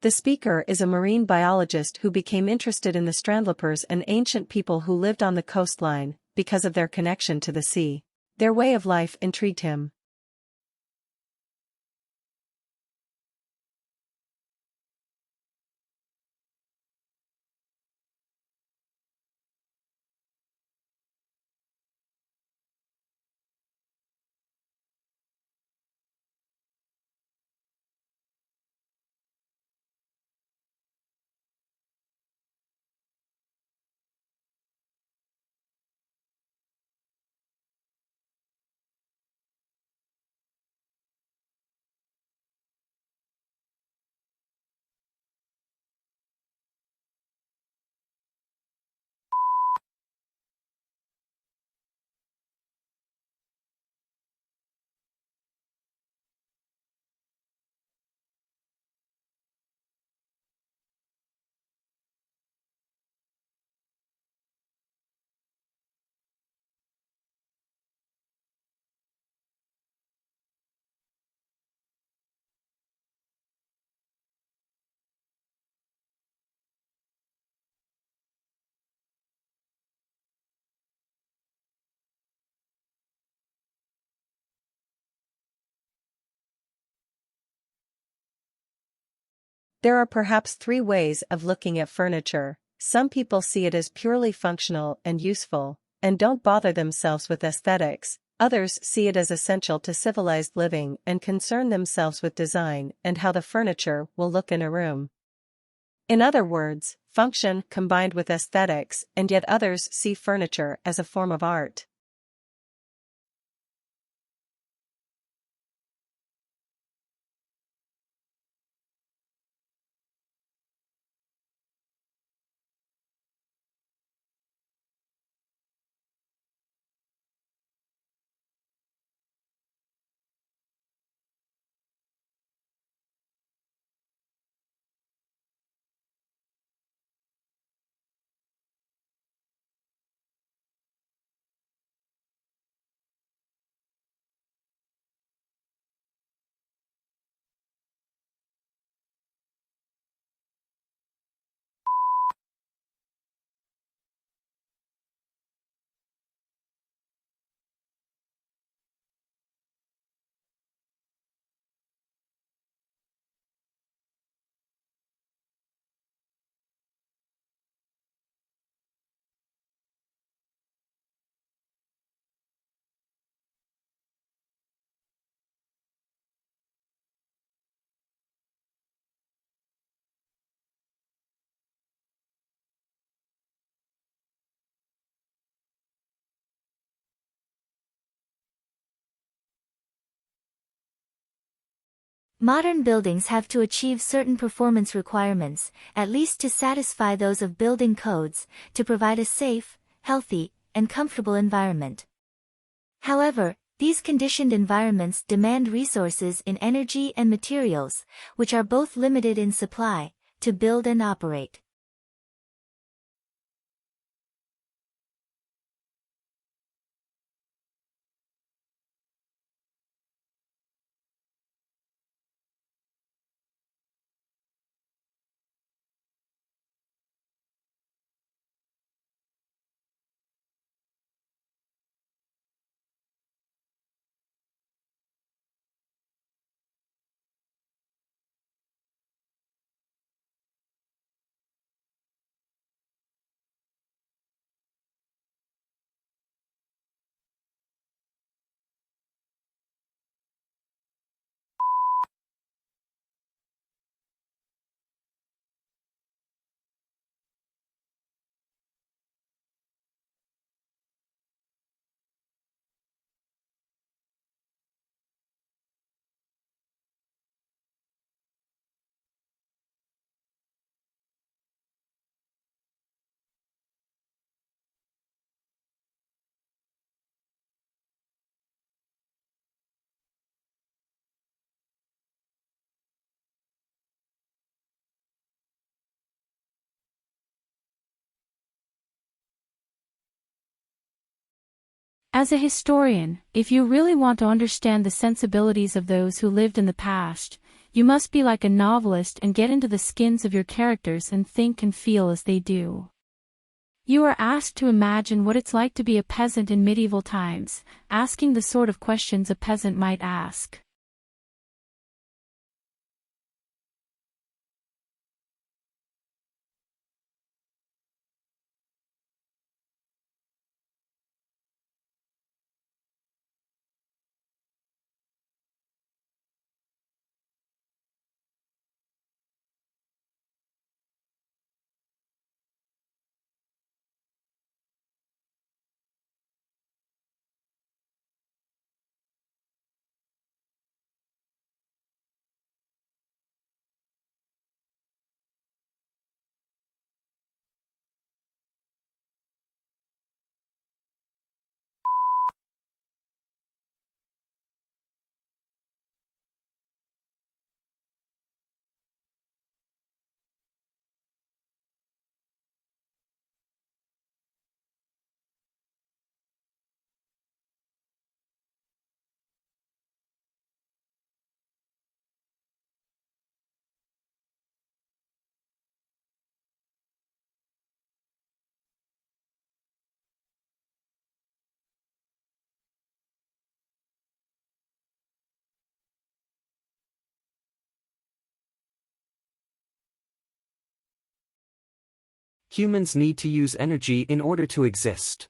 The speaker is a marine biologist who became interested in the strandloopers, an ancient people who lived on the coastline, because of their connection to the sea. Their way of life intrigued him. There are perhaps three ways of looking at furniture. Some people see it as purely functional and useful, and don't bother themselves with aesthetics. Others see it as essential to civilized living and concern themselves with design and how the furniture will look in a room. In other words, function combined with aesthetics, and yet others see furniture as a form of art. Modern buildings have to achieve certain performance requirements, at least to satisfy those of building codes, to provide a safe, healthy, and comfortable environment. However, these conditioned environments demand resources in energy and materials, which are both limited in supply, to build and operate. As a historian, if you really want to understand the sensibilities of those who lived in the past, You must be like a novelist and get into the skins of your characters and think and feel as they do. You are asked to imagine what it's like to be a peasant in medieval times, asking the sort of questions a peasant might ask. Humans need to use energy in order to exist.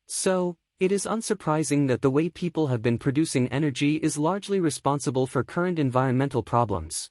So, it is unsurprising that the way people have been producing energy is largely responsible for current environmental problems.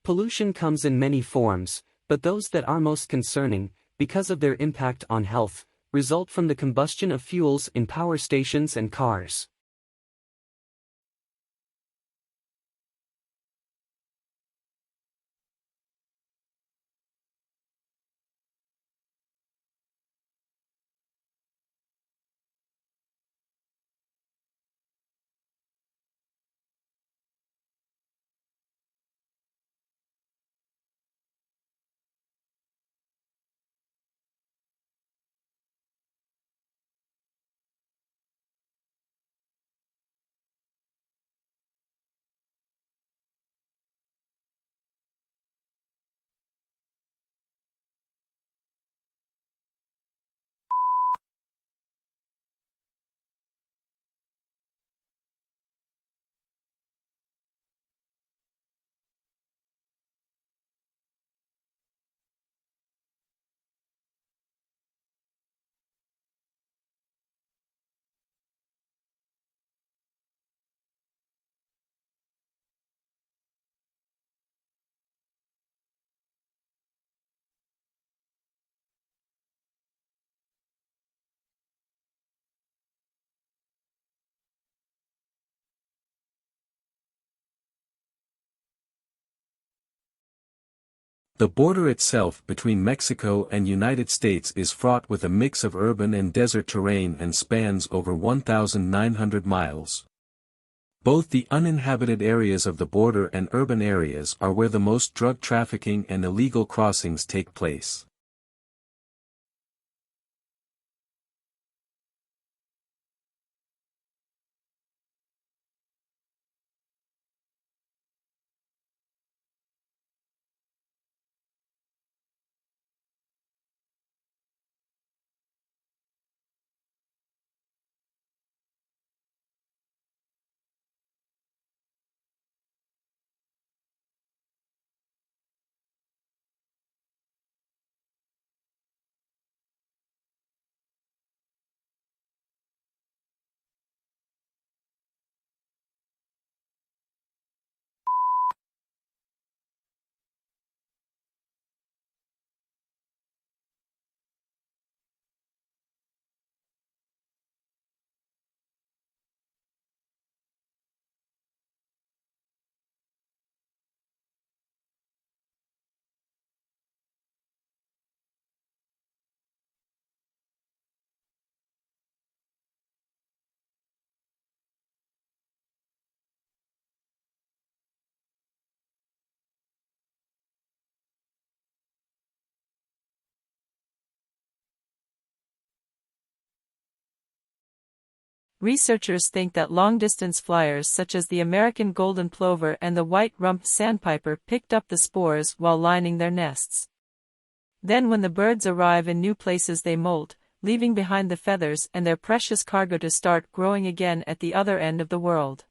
Pollution comes in many forms, but those that are most concerning, because of their impact on health, result from the combustion of fuels in power stations and cars. The border itself between Mexico and United States is fraught with a mix of urban and desert terrain and spans over 1,900 miles. Both the uninhabited areas of the border and urban areas are where the most drug trafficking and illegal crossings take place. Researchers think that long-distance flyers such as the American golden plover and the white-rumped sandpiper picked up the spores while lining their nests. Then when the birds arrive in new places they molt, leaving behind the feathers and their precious cargo to start growing again at the other end of the world.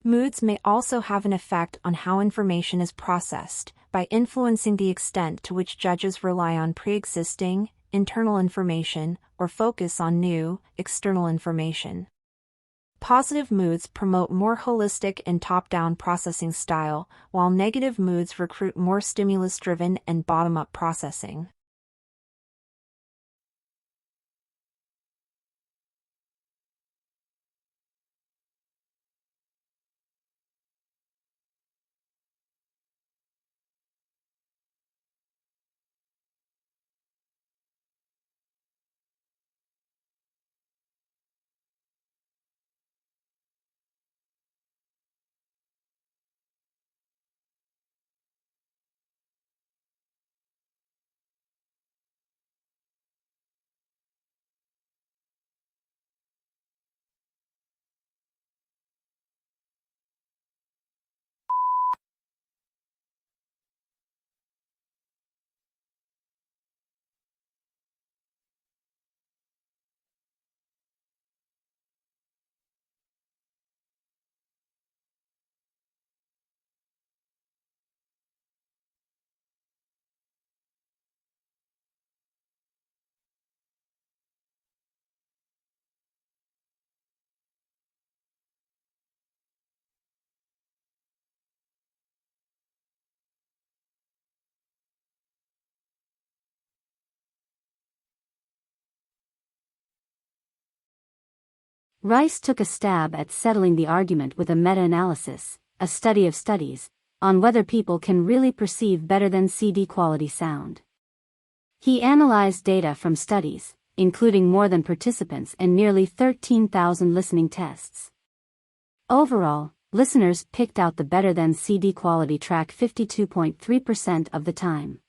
Moods may also have an effect on how information is processed, by influencing the extent to which judges rely on pre-existing, internal information, or focus on new, external information. Positive moods promote more holistic and top-down processing style, while negative moods recruit more stimulus-driven and bottom-up processing. Rice took a stab at settling the argument with a meta-analysis, a study of studies, on whether people can really perceive better than CD quality sound. He analyzed data from studies, including more than participants and nearly 13,000 listening tests. Overall, listeners picked out the better than CD quality track 52.3% of the time.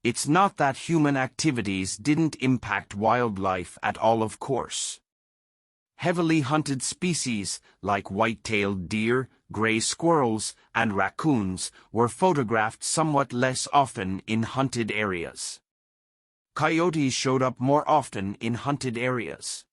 It's not that human activities didn't impact wildlife at all, of course. Heavily hunted species, like white-tailed deer, gray squirrels, and raccoons, were photographed somewhat less often in hunted areas. Coyotes showed up more often in hunted areas.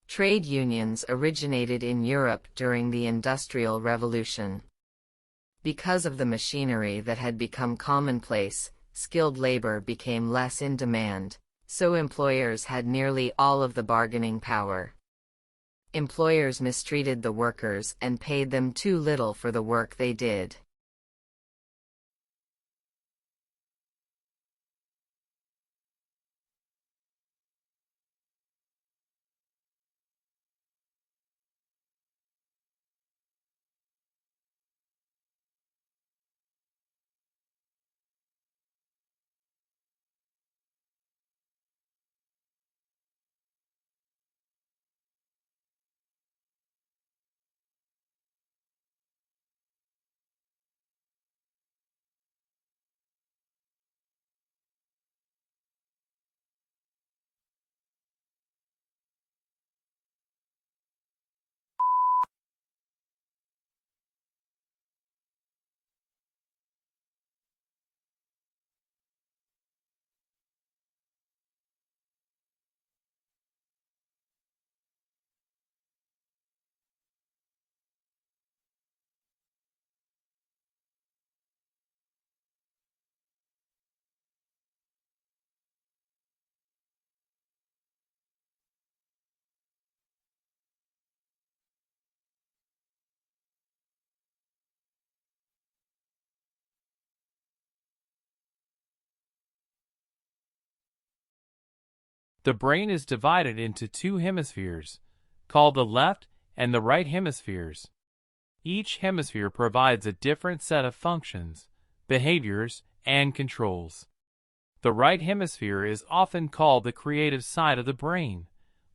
Trade unions originated in Europe during the Industrial Revolution. Because of the machinery that had become commonplace, skilled labor became less in demand, so employers had nearly all of the bargaining power. Employers mistreated the workers and paid them too little for the work they did. The brain is divided into two hemispheres, called the left and the right hemispheres. Each hemisphere provides a different set of functions, behaviors, and controls. The right hemisphere is often called the creative side of the brain,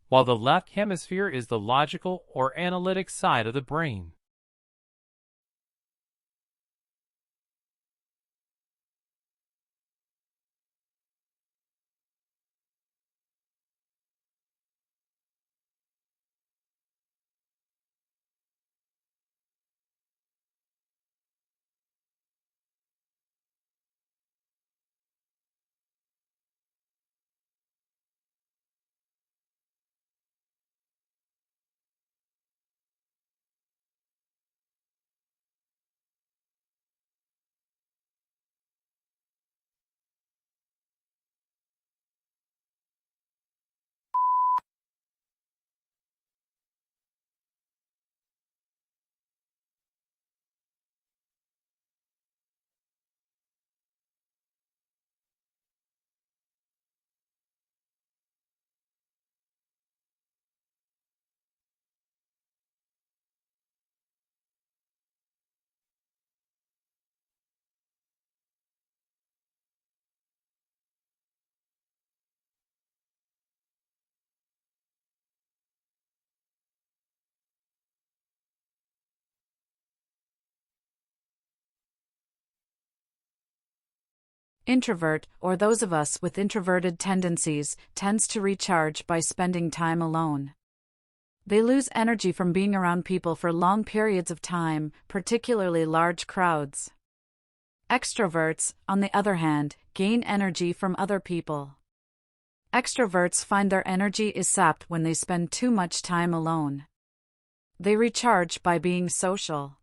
while the left hemisphere is the logical or analytic side of the brain. Introvert, or those of us with introverted tendencies, tends to recharge by spending time alone. They lose energy from being around people for long periods of time, particularly large crowds. Extroverts, on the other hand, gain energy from other people. Extroverts find their energy is sapped when they spend too much time alone. They recharge by being social.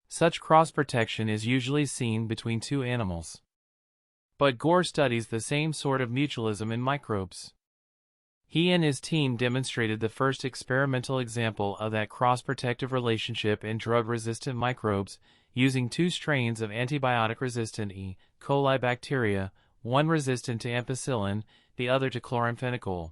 Such cross-protection is usually seen between two animals. But Gore studies the same sort of mutualism in microbes. He and his team demonstrated the first experimental example of that cross-protective relationship in drug-resistant microbes using two strains of antibiotic-resistant E. coli bacteria, one resistant to ampicillin, the other to chloramphenicol.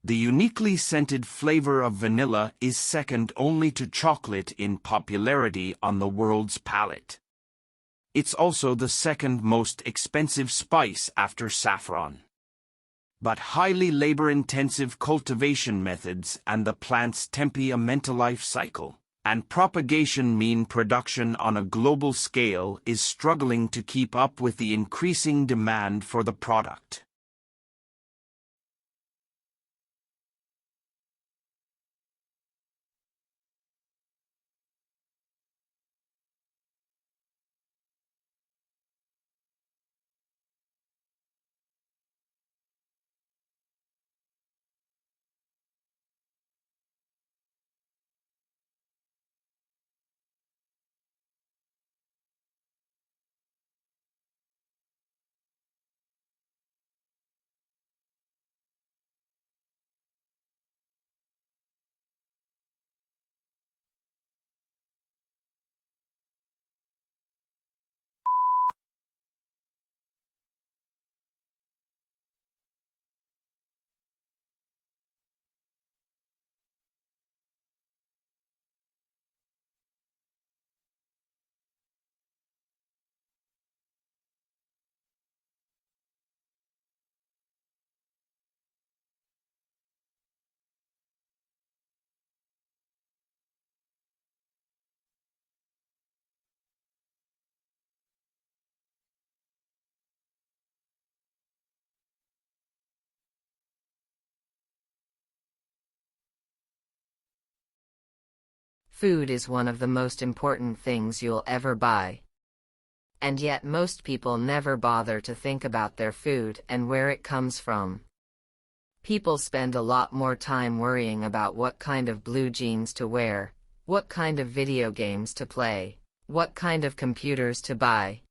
The uniquely scented flavor of vanilla is second only to chocolate in popularity on the world's palate. It's also the second most expensive spice after saffron. But highly labor-intensive cultivation methods and the plant's temperamental life cycle and propagation mean production on a global scale is struggling to keep up with the increasing demand for the product. Food is one of the most important things you'll ever buy. And yet most people never bother to think about their food and where it comes from. People spend a lot more time worrying about what kind of blue jeans to wear, what kind of video games to play, what kind of computers to buy.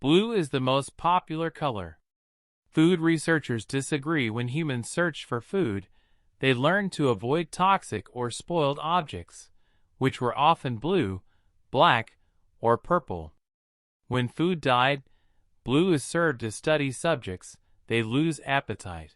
Blue is the most popular color. Food researchers disagree. When humans searched for food, they learned to avoid toxic or spoiled objects, which were often blue, black, or purple. When food died, blue is served to study subjects. They lose appetite.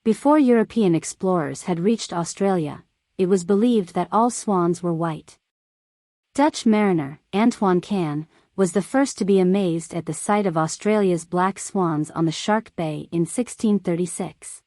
Before European explorers had reached Australia, it was believed that all swans were white. Dutch mariner Antoine Can was the first to be amazed at the sight of Australia's black swans on the Shark Bay in 1636.